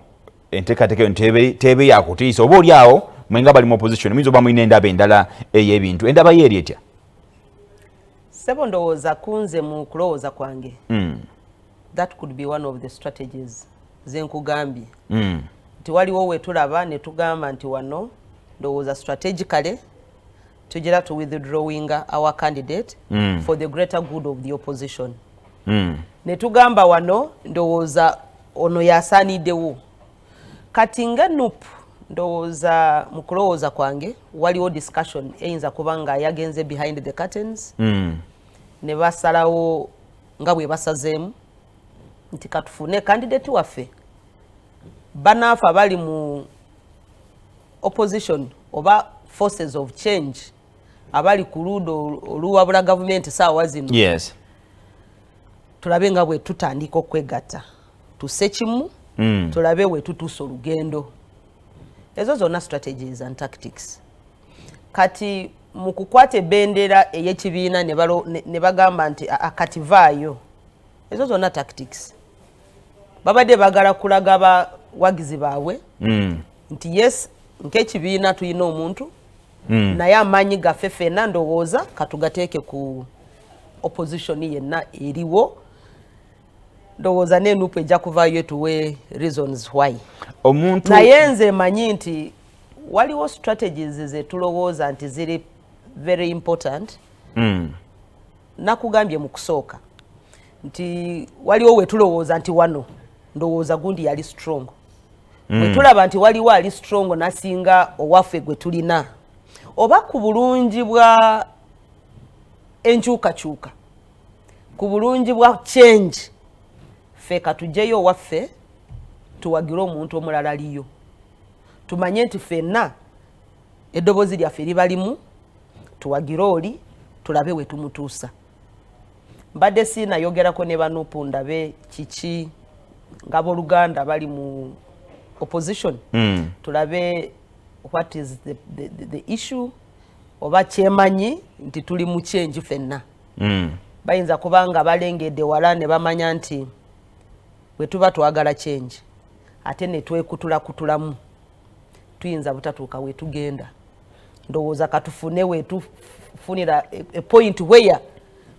enteekateeka eno teebe yakutiisa, oba oli awo mwenga bali mu opposition muyinza oba mulina endaba endala ey'ebintu, endaba yeeri etya? Sebo ndowooza kunze mu kulowooza kwange that could be one of the strategies zenkugambye nti waliwo wetulaba ne tugamba nti wano ndowooza strategically tujira to withdrawing our candidate for the greater good of the opposition. Ne tugamba wano ndowooza ono yasaaniddewo kati nga NUP ndowooza mu kulowooza kwange waliwo discussion eyinza kuba nga yagenze behind the curtains ne basalawo nga bwe basazeemu nti katufune candidate waffe banaafa bali mu opposition oba forces of change abali ku ludo oluwabula government saawa zino. Yes. Tulabe nga bwe tutandika okwegatta tusse kimu tulabe we tutuusa olugendo. Ezo zonna strategies and tactics. Kati mu kukwata ebendera ey'ekibiina ne bagamba nti akativaayo, ezo zonna tactics. Babadde bagala kulaga abawagizi baabwe nti yes nk'ekibiina tulina omuntu naye amaanyi gaffe ffenna ndowooza katugateeke ku opposition yenna eriwo. Ndowooza n'enupu ejja kuvaayo etuwe reasons why. Naye nze manyi nti waliwo strategies zetulowooza nti ziri very important. Nakugambye mu kusooka nti waliwo wetulowooza nti wano ndowooza gundi yali strong. Wetulaba nti waliwo ali strong nasinga owaffe gwe tulina oba ku bulungi bwa enkyukakyuka, ku bulungi bwa change, ffe katujjeyo waffe tuwagire omuntu omulala aliyo, tumanye nti ffenna eddoboozi lyaffe libalimu, tuwagire oli tulabe we tumutuusa. mbadde sinayogerako ne banupu ndabe kiki ngabo Luganda bali mu opposition tulabe what is the issue oba kyemanyi nti tuli mu change fenna bayinza kubanga balengedde wala ne bamanya nti bwe tuba twagala change ate ne twekutulamu tuyinza butatuuka wetugenda ndowooza katufune wetufunira a point where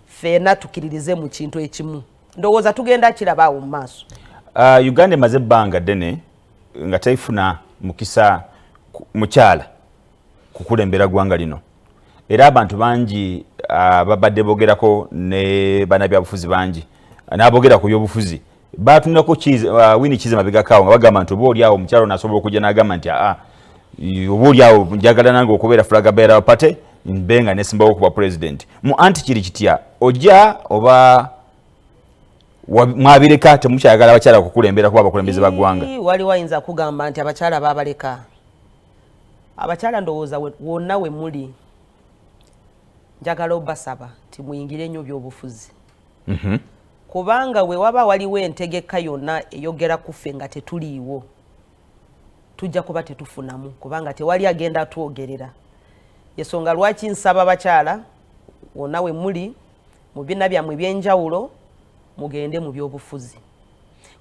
fena tukiririze mu kintu ekimu ndowooza tugenda kirabaawo mu maaso. Uganda emaze ebbanga ddene nga teyifuna mukisa mukyala kukulembera ggwanga lino era abantu bangi babadde bogerako ne bannabyabufuzi bangi n'abogera ku byobufuzi batunako Winnie Kizza mabegakaawo nga bagamba nti oba oliawo omukyala nasobola okujja n'agamba nti oba oliawo njagala nange okubeera flag bearer wa party mbe nga nesimbawo okuba president mu anti kiri kitya ojja oba mwabireka temukyayagala abakyala kukulembera kuba abakulembeze ba ggwanga? Wali wayinza kugamba nti abakyala babaleka. Abakyala ndowooza wonna we muli njagala obasaba nti muyingire nnyo by'obufuzi. Kubanga we waba waliwo entegeka yonna eyogera kuffe nga tetuliiwo tujja kuba tetufunamu kubanga tewali agenda twogerera. Yensonga lwaki nsaba abakyala wonna we muli mu bibiina byammwe eby'enjawulo mugende mu by'obufuzi.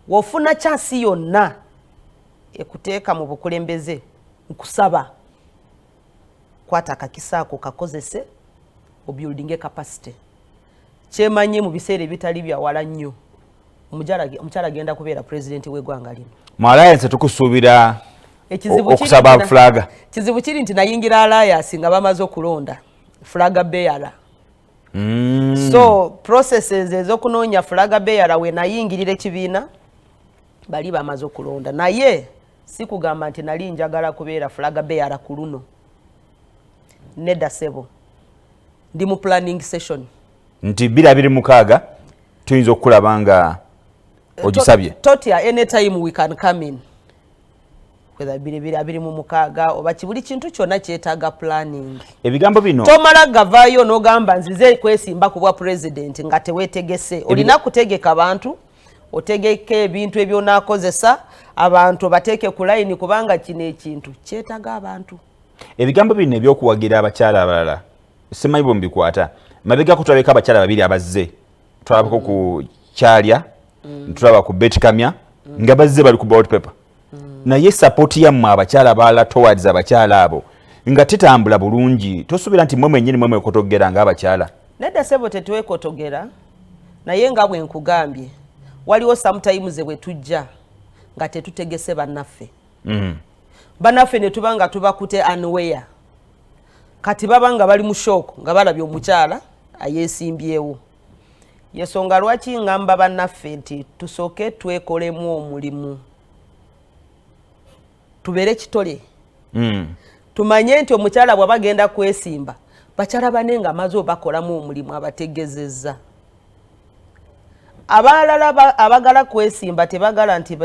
Wofuna chansi yonna ekuteeka mu bukulembeze nkusaba kwata akakisaako kakozese obuilding capacity. Kyemanyi mu biseera ebitali bya wala nnyo omukyala agenda kubeera president w'eggwanga lino. Mu alliance tukusuubira okusaba flaga. Kizibu kiri nti nayingira alliance nga bamaze okulonda flaga bearer. So processes ezokunoonya flaga bearer we nayingirira ekibiina bali bamaze okulonda naye si kugamba nti nali njagala kubeera flaga bearer ku luno. Nedda sebo ndi mu planning session nti 2026 tuyinza okulaba nga ogisabye. Totia anytime we can come in whether 2026 oba buli kintu kyonna kyetaaga planning. Ebigambo bino tomala gavaayo n'ogamba nzize kwesimba ku bwa president nga teweetegese. Olina kutegeka abantu otegeke ebintu ebyonaakozesa abantu bateeke ku layini kubanga kino ekintu kyetaaga abantu. Ebigambo bino ebyokuwagira abakyala abalala simanyi bwe mbikwata mabega kutulabeka abakyala babiri abazze tulabako ku Kyalya tulaba ku Betty Kamya nga bazze bali ku ballot paper naye support yammwe abakyala abalala towards abakyala abo nga tetambula bulungi tosuubira nti mmwe mwennyini mmwe mwekotogera nga abakyala. Nedda sebo tetwekotogera naye nga bwe nkugambye waliwo sometimes bwe tujja nga tetutegese bannaffe. Bannaffe ne tuba nga tubakute unaware kati baba nga bali mu shock nga balabye omukyala ayeesimbyewo. Yensonga lwaki ngamba bannaffe nti tusooke twekolemu omulimu tubeere kitole. Tumanye nti omukyala bw'aba agenda kwesimba bakyala bane nga amaze obakolamu omulimu abategezezza. Abalala abagala kwesimba tebagala nti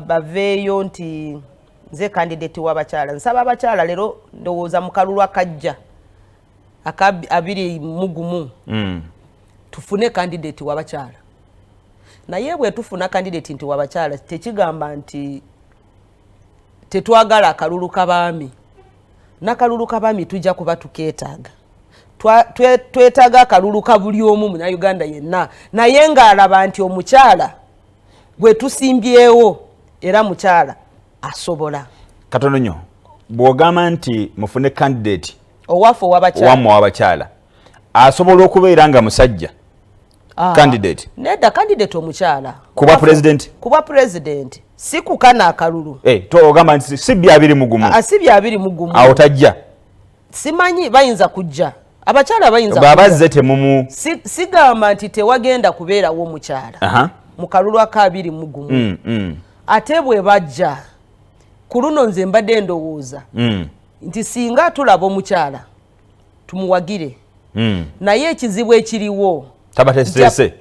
baveeyo nti nze candidate w'abakyala. Nsaba abakyala leero ndowooza mu kalulu akajja aka 21 tufune candidate w'abakyala. Naye bwe tufuna candidate nti w'abakyala tekigamba nti tetwagala akalulu kabaami. N'akalulu kabaami tujja kuba tukeetaaga. Twetaaga akalulu ka buli omu mu Uganda yenna naye ng'alaba nti omukyala gwe tusimbyewo era mukyala asobola. Katono nnyo bw'ogamba nti mufune candidate owaffe w'abakyala asobola okubeera nga musajja candidate. Nedda candidate omukyala kuba president si kukana akalulu. Ogamba nti si 2021 si 2021 awo tajja. Simanyi bayinza kujja abakyala bayinza babazze temumu sigamba nti tewagenda kubeerawo omukyala mu kalulu aka 2021 ate bwe bajja ku luno nze mbadde ndowooza nti singa tulaba omukyala tumuwagire naye ekizibu ekiriwo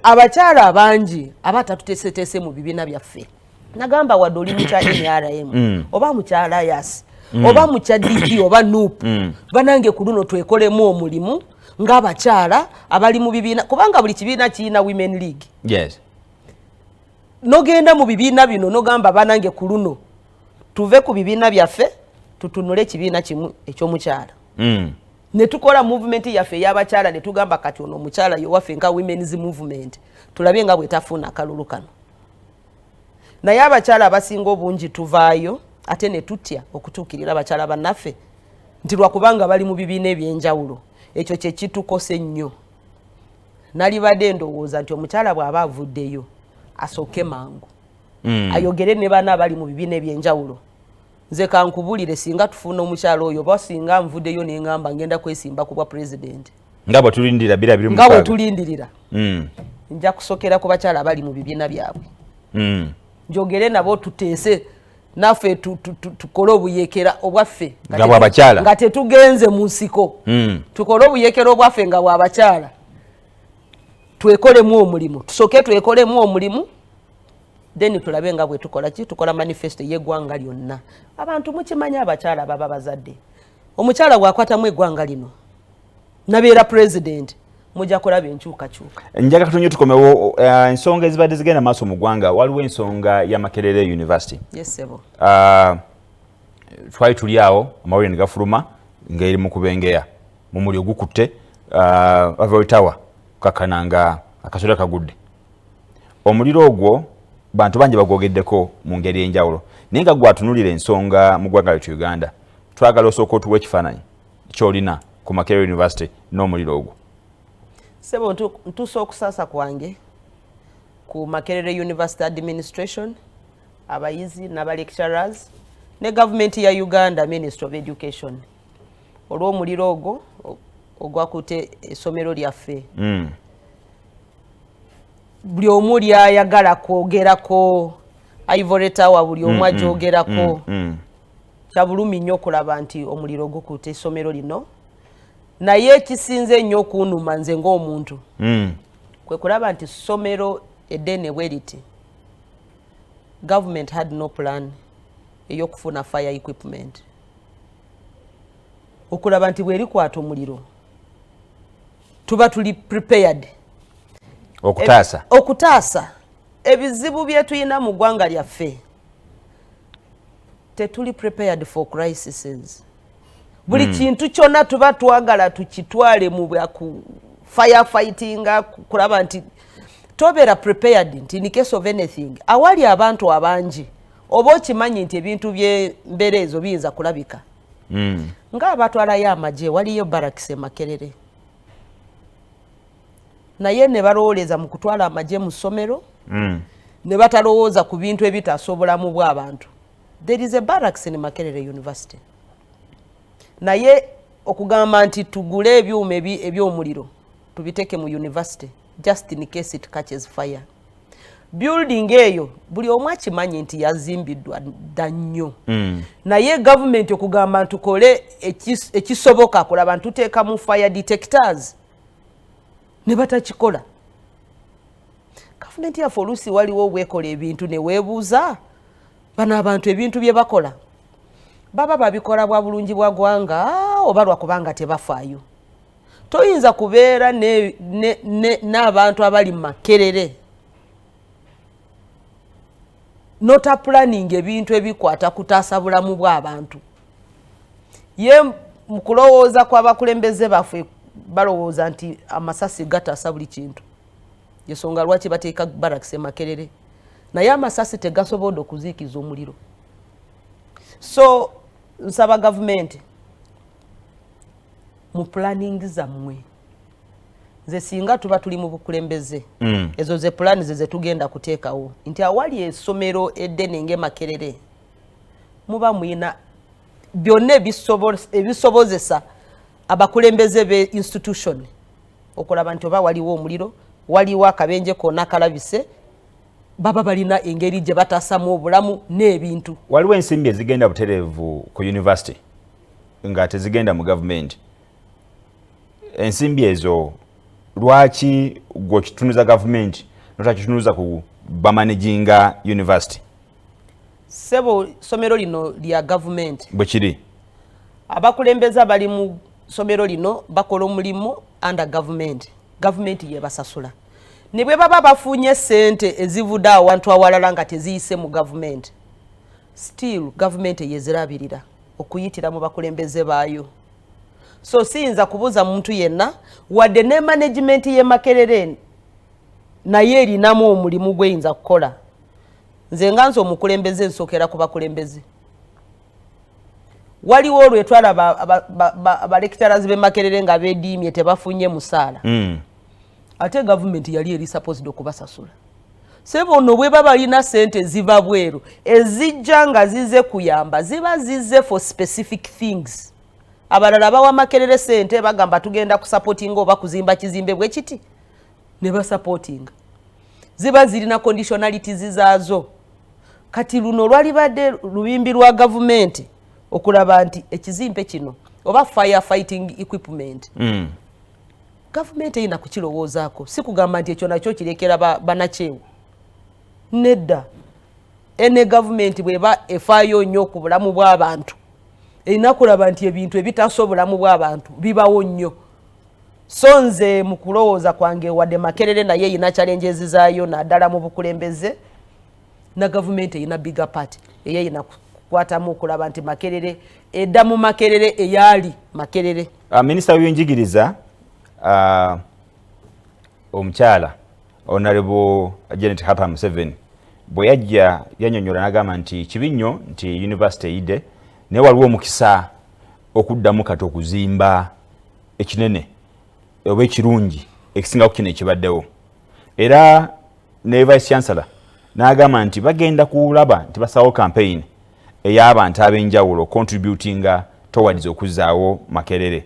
abakyala abangi abatatuteeseteese mu bibiina byaffe nagamba wadde oli mukya NRM oba mukyala yasi oba mukya DP oba NUP banange ku luno twekolemu omulimu ng'abakyala abali mu bibiina kubanga buli kibiina kirina women league. Yes. Nogenda mu bibiina bino nogamba banange ku luno tuve ku bibiina byaffe tutunule ekibiina kimu eky'omukyala. Ne tukola movement yaffe y'abakyala ne tugamba kati ono omukyala yowaffe nga women's movement tulabe nga bwe tafuna akalulu kano. Naye abakyala abasinga obungi tuvaayo ate ne tutya okutuukirira abakyala bannaffe nti lwakubanga bali mu bibiina eby'enjawulo ekyo kye kitukose ennyo. Nalibadde ndowooza nti omukyala bw'aba avuddeyo asooke mangu ayogere ne baana abali mu bibiina eby'enjawulo. Nze kankubulire singa tufuna omukyala oyo oba singa nvuddeyo ne ngamba ngenda kwesimba ku bwa president nga bwe tulindirira biri mu nga bwe tulindirira nja kusokera ku bakyala abali mu bibiina byabwe njogere nabo tuteese naffe tukole obuyekera obwaffe nga tetugenze mu nsiko tukole obuyekera obwaffe nga bw'abakyala twekolemu omulimu tusoke twekolemu omulimu then tulabe nga bwe tukola ki tukola manifesto y'eggwanga lyonna. Abantu mukimanya abakyala baba bazadde omukyala bw'akwatamu eggwanga lino nabeera president mujja kulaba enkyukakyuka. Njaga katonyo tukomewo ensonga ezibadde zigenda maaso mu ggwanga. Waliwo ensonga ya Makerere University. Yes sebo. Twali tuli awo amawulire ne gafuluma ng'eri mu kubengeya mu muliro gukutte Avery Tower kakananga akasolya kagudde. Omuliro ogwo bantu bangi bagwogeddeko mu ngeri enjawulo naye nga gwatunulira ensonga mu ggwanga ly'etu Uganda twagala osooka otuwa ekifaananyi ky'olina ku Makerere University n'omuliro ogwo. Sebo ntuusa okusaasa kwange ku Makerere University Administration abayizi n'abalecturers ne gavumenti ya Uganda Ministry of Education olw'omuliro ogwo ogwakutte essomero lyaffe. Buli omu lyayagala kwogerako Ivory Tower buli omu agyogerako kyabulumi nnyo okulaba nti omuliro gukutte essomero lino naye ekisinze ennyo okunuma nze ng'omuntu kwe kulaba nti ssomero eddene bwe liti government had no plan ey'okufuna fire equipment okulaba nti bw'erikwata omuliro tuba tuli prepared okutaasa ebizibu bye tuyina mu ggwanga lyaffe tetuli prepared for crises. Buli kintu kyonna tuba twagala tukitwale mu bwaku firefighting kulaba nti tobeera prepared nti in case of anything awali abantu abangi oba okimanyi nti ebintu by'embeera ezo biyinza kulabika ng'abatwalayo amagye waliyo barracks e Makerere naye ne balowooleza mu kutwala amagye mu ssomero ne batalowooza ku bintu ebitaasa obulamu bw'abantu. There is a barracks in Makerere University naye okugamba nti tugule ebyuma eby'omuliro tubiteeke mu university just in case it catches fire. Building eyo buli omu akimanyi nti yazimbiddwa dda nnyo naye gavumenti okugamba ntukole ekisoboka kulaba ntuteekamu fire detectors ne batakikola. Gavumenti yaffe oluusi waliwo obwekola ebintu ne weebuuza bano abantu ebintu bye bakola baba babikola bwa bulungi bwa ggwanga oba lwakubanga tebafaayo. Toyinza kubeera n'abantu abali mu Makerere nota planning ebintu ebikwata kutaasa bulamu bw'abantu. Ye mu kulowooza kw'abakulembeze baffe balowooza nti amasasi gataasa buli kintu yensonga lwaki bateeka barracks e Makerere naye amasasi tegasobodde okuziikiza omuliro. So nsaba gavumenti mu planning zammwe nze singa tuba tuli mu bukulembeze ezo ze plan ze tugenda kuteekawo nti awali essomero eddene ng'e Makerere muba muyina byonna ebisobozesa abakulembeze be institution okulaba nti oba waliwo omuliro waliwo akabenje konna kalabise baba balina engeri gye bataasamu obulamu n'ebintu. Waliwo ensimbi ezigenda butereevu ku university nga tezigenda mu gavumenti. Ensimbi ezo lwaki gw'okitunuza gavumenti notakitunuza ku bamanaginga university? Sebo somero lino lya gavumenti bwe kiri abakulembeza bali mu somero lino bakola omulimu under government ye basasula ne bwe baba bafunye sente ezivudde awantu awalala nga teziyise mu government still government yezirabirira okuyitira mu bakulembeze baayo so siyinza kubuuza muntu yenna wadde ne management ye Makerere naye erinamu omulimu gweyinza kukola nze nga nze omukulembeze nsokera ku bakulembeze waliwo olwetwala abalekitarazi be Makerere nga beediimye tebafunye musaala ate government yali eri supposed okubasasula sebo no bwe baba balina sente ziva bweru ezijja nga zize kuyamba ziba zize for specific things abalala bawa Makerere sente bagamba tugenda kusupportinga oba kuzimba kizimbe bwe kiti ne basupportinga ziba zirina conditionalities zaazo kati luno lwali badde lubimbi lwa government okulaba nti ekizimbe kino oba fire fighting equipment government eyina kukirowoozaako si kugamba nti ekyo nakyo kirekera banakyewo nedda ene government bweba efaayo nnyo ku bulamu bw'abantu erina kulaba nti ebintu ebitaso obulamu bw'abantu bibawo nnyo so nze mu kulowooza kwange wadde Makerere naye eyina challenges zaayo naddala mu bukulembeze na government eyina bigger part eyina kukwatamu okulaba nti Makerere edda mu Makerere eyaali Makerere. Minisita w'ebyenjigiriza omukyaala Honorable Janet Hapa Museveni bwe yajja yannyonnyola n'agamba nti kibi nnyo nti university eyidde naye waliwo omukisa okuddamu kati okuzimba ekinene oba ekirungi ekisingaku kino ekibaddewo era ne Vice Chancellor n'agamba nti bagenda kulaba nti basawo campaign ey'abantu ab'enjawulo contributinga towards okuzzaawo Makerere.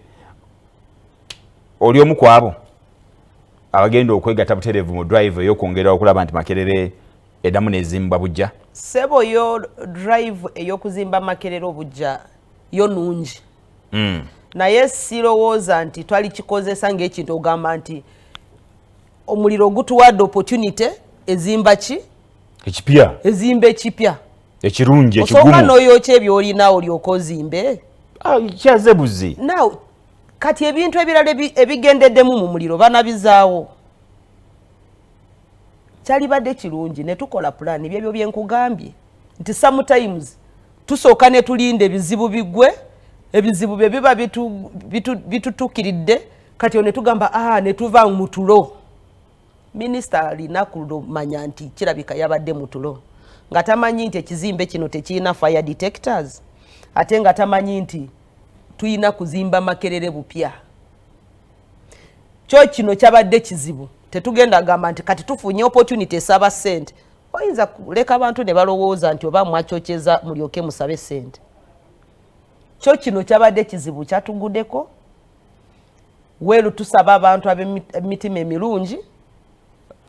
Oli omu ku abo abagenda okwegatta butereevu mu drive ey'okwongera okulaba nti Makerere eddamu n'ezimbwa bujja? Sebo yo drive ey'okuzimba Makerere obujja yo nungi naye sirowooza nti twali kikozesa ng'ekintu ogamba nti omuliro gutuwadde opportunity ezimba ki ekipya ezimba ekipya ekirungi ekigumu osooka n'oyokya ebyolina olyoka ozimbe kyaze buzi now kati ebintu ebirala ebigendeddemu mu muliro banabizaawo kyali badde kirungi ne tukola plan byebyo byenkugambye nti sometimes tusooka ne tulinda ebizibu bigwe ebizibu bye biba bitutukiridde kati ne tugamba ne tuva mu tulo minisita alina kumanya nti kirabika yabadde mu tulo nga tamanyi nti ekizimbe kino tekirina fire detectors ate nga tamanyi nti tuyina kuzimba Makerere bupya kyo kino kyabadde kizibu tetugenda gamba nti kati tufunye opportunity esaba sente oyinza kuleka abantu ne balowooza nti oba mwakyokeza mulyoke musabe sente kyo kino kyabadde kizibu kyatuguddeko weelu tusaba abantu ab'emitima emirungi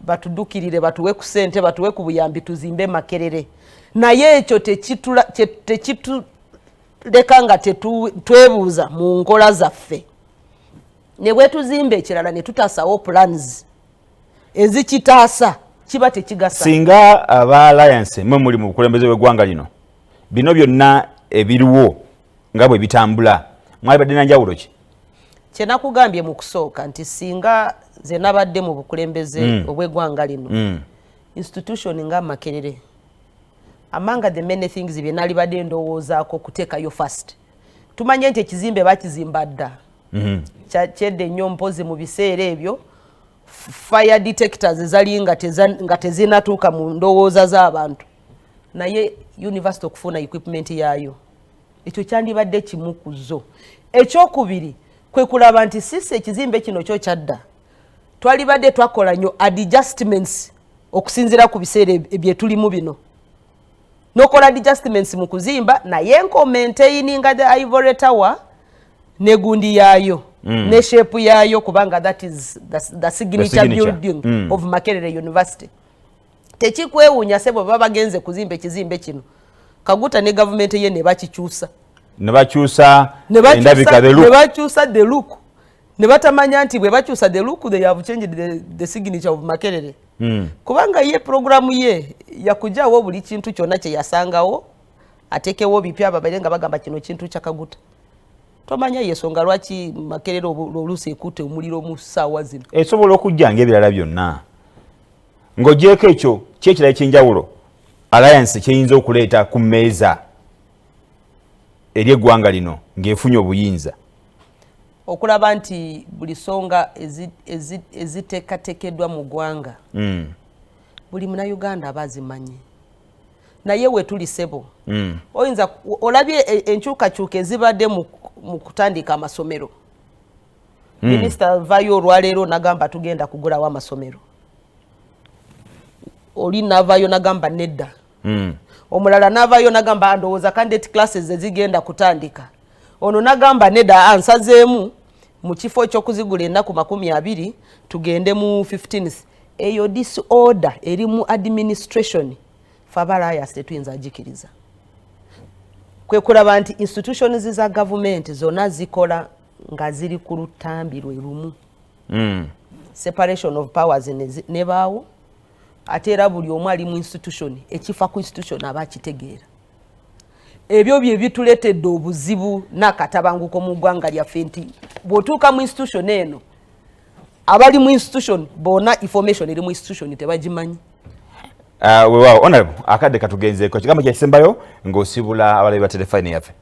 batudukirire batuwe ku sente batuwe ku buyambi tuzimbe Makerere naye ekyo tekituleka nga twebuuza mu nkola zaffe ne bwe tuzimba ekirala ne tutaasawo plans ezikitaasa kiba tekigasa singa aba alliance mwe muli mu bukulembeze bw'eggwanga lino bino byonna ebiriwo nga bwe bitambula mwalibadde na njawulo ki? kye nakugambye mu kusooka nti singa nze nabadde mu bukulembeze obw'eggwanga lino institution nga Makerere amanga the many things bye nalibadde ndowoozaako kuteekayo first tumanye nti ekizimbe bakizimba dda kyedde nnyo mpozi mu biseera ebyo fire detectors ezali nga tezinatuuka mu ndowooza z'abantu naye university okufuna equipment yaayo ekyo kyandibadde kimu ku zo. Ekyokubiri kwe kulaba nti sisi ekizimbe kino kyo kyadda twalibadde twakola nnyo adjustments okusinziira ku biseera ebyetulimu bino nokola adjustments mu kuzimba naye nko-maintaininga the Ivory Tower ne gundi yaayo ne shape yaayo kubanga that is the signature building of Makerere University. Tekikwewuunya sebo baba bagenze kuzimba ekizimbe kino Kaguta ne government ye ne bakikyusa endabika the look ne batamanya nti bwe bakyusa the look they have changed the signature of Makerere kubanga ye programu ye yakujjawo buli kintu kyonna kye yasangawo atekewo bipya babaire nga bagamba kino kintu kya Kaguta tomanya yesonga lwaki Makerere oluusi ekutte omuliro mu ssaawa zino esobola okujja ng'ebirala byonna ng'ogyeko ekyo kyekirala ekyenjawulo alliance kyeyinza okuleeta ku mmeeza eri eggwanga lino ng'efunye obuyinza okulaba nti buli nsonga eziteekateekeddwa mu ggwanga buli munnayuganda aba azimanyi naye we tuli ssebo oyinza olabye enkyukakyuka ezibadde mu kutandika amasomero minisita vayo olwaleero nagamba tugenda kugulawo amasomero oli navayo nagamba nedda omulala navayo nagamba ndowooza candidate classes ezigenda kutandika ono nagamba nedda ansazeemu mu kifo ekyokuzigula ennaku 20 tugende mu 15th eyo disorder eri mu administration fabalayas tetuyinza agikiriza kwe kulaba nti institutions za government zonna zikola nga ziri ku lutambi lwe lumu separation of powers nebaawo ate era buli omu ali mu institution ekifa ku institution aba akitegeera ebyo bye bituleetedde obuzibu n'akatabanguko mu ggwanga lyaffe nti bw'otuuka mu institution eno abali mu institution bona information eri mu institution tebagimanyi weewaawo honorable akadde katugenzeeko kigambo kyakisembayo ng'osibula abalabi ba telefayini yaffe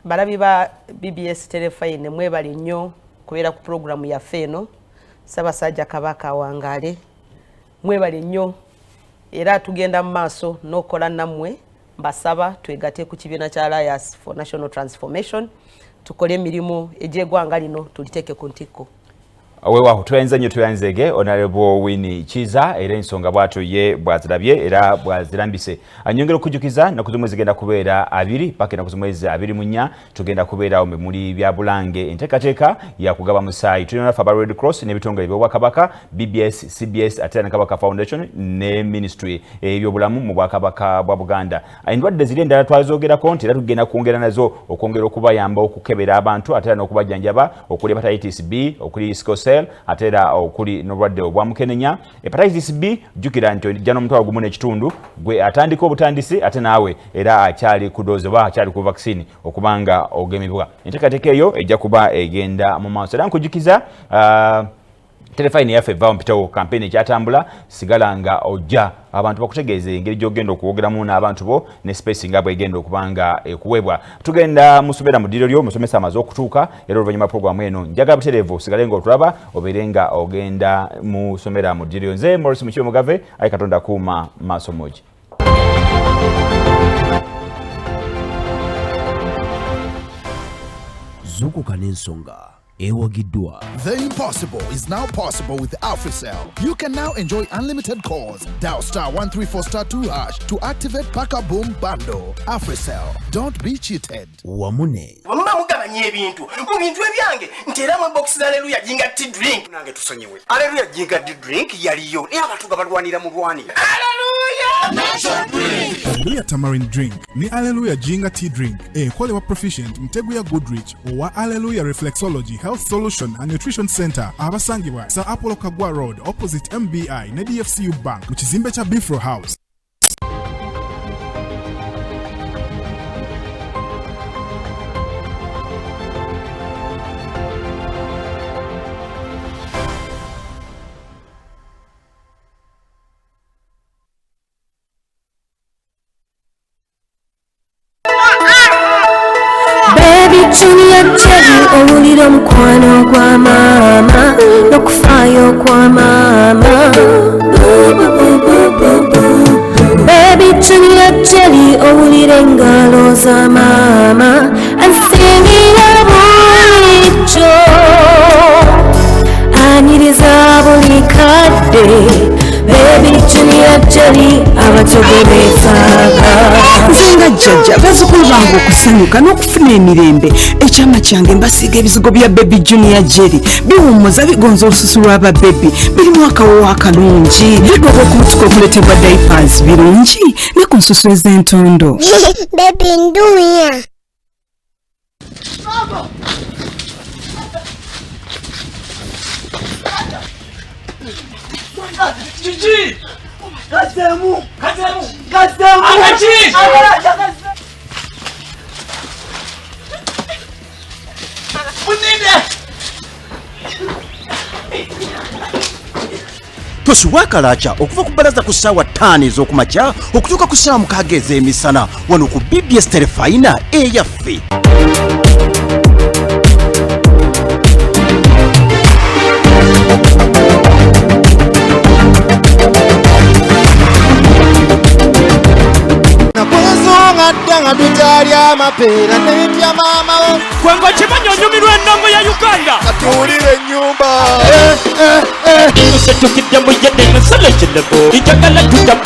balabi ba BBS telefayini mwebale nnyo kubeera ku programu yaffe eno Ssaabasajja Kabaka awangaale mwebale nnyo era tugenda mu maaso n'okola nammwe mbasaba twegate ku kibiina kya Alliance for National Transformation tukole emirimu egy'eggwanga lino tuliteeke ku ntikko weewaawo tuyanze nnyo tuyanzege Honorable Winnie Kizza era ensonga bw'atyo ye bw'azirabye era bw'azirambise anyongera okujjukiza ennaku zimwe zigenda kubeera 2 paka ennaku zimwe 24 tugenda kubeerawo muli bya Bulange enteekateeka yakugaba musaayi tulina naffe aba Red Cross n'ebitongole by'Obwakabaka BBS CBS ate ne Kabaka Foundation ne Ministry y'ebyobulamu mu Bwakabaka bwa Buganda endwadde ziri endala twazoogerako nti era tugenda kwongera nazo okwongera okubayamba okukebera abantu ate n'okubajjanjaba okuli hepatitis B okuli atera okuli n'obulwadde obwamukenenya hepatitis B jukira nti jjana omutwalo gumu n'ekitundu gwe atandika obutandisi ate naawe era akyali ku doozi oba akyali ku vaccine okubanga ogemebwa enteekateeka eyo ejja kuba egenda mu maaso era nkujukiza telefayini yaffe evaawo mpitawo kampeni ekyatambula sigala nga ojja abantu bakutegeeze engeri gy'ogenda okuwogeramu n'abantu bo ne space nga bw'egenda okubanga ekuweebwa tugenda musobeera mu ddiiro lyo musomesa amaze okutuuka era oluvannyuma puroguramu eno njagala butereevu osigale ng'otulaba obeere nga ogenda musomera mu ddiiro nze Morris Mukibe Mugave ayi Katonda kuuma maaso mogi zuukuka n'ensonga ewagiddwa. The impossible is now possible with AfriCell. You can now enjoy unlimited calls. Dial *134*2# to activate Paka Boom Bundle. AfriCell. Don't be cheated. Wamune. Wamuma mugabanye ebintu. Mu bintu ebyange nteramu box Hallelujah Jinga Tea Drink. Nange tusonyiwe. Hallelujah Jinga Tea Drink yaliyo. Era abantu gabalwanira mu lwanira. Hallelujah Tamarind Drink ni Hallelujah Jinga Tea Drink. Ekolewa Proficient Mtegu ya Goodrich owa Hallelujah Reflexology Health Solution and Nutrition Center abasangibwa sa Apollo Kagwa Road opposite MBI ne DFCU Bank mu kizimbe cha Bifro House. Owulira mukwano gwa maama n'okufaayo kwa maama Baby Junior Jelly owulira engalo za maama ansingira bulijjo anyiriza buli kadde Baby Junior Jelly abajogo beetaaga nzenga jjajja bazzukulu bange okusanyuka n'okufuna emirembe ekyama kyange mbasiiga ebizigo bya Baby Junior Jelly biwummuza bigonza olususu lw'aba bebi birimu akawowo akalungi bigoba okumutuka okuleetebwa diapers birungi ne ku nsusu ez'entondo Baby nduya Gigi! Gazemu! Agachi! tosuwa kalaaca okuva ku bbalaza ku ssaawa 5 ez'okumakya okutuuka ku ssaawa 6 ez'emisana wano ku BBS Telefayina eyaffe. nga tutali amapeera netya maama gwengo kimanyi onyumirwa ennongo ya Uganda katuwulire ennyumba tusetukidde mu yedde nsala ekirabo njagala tutambula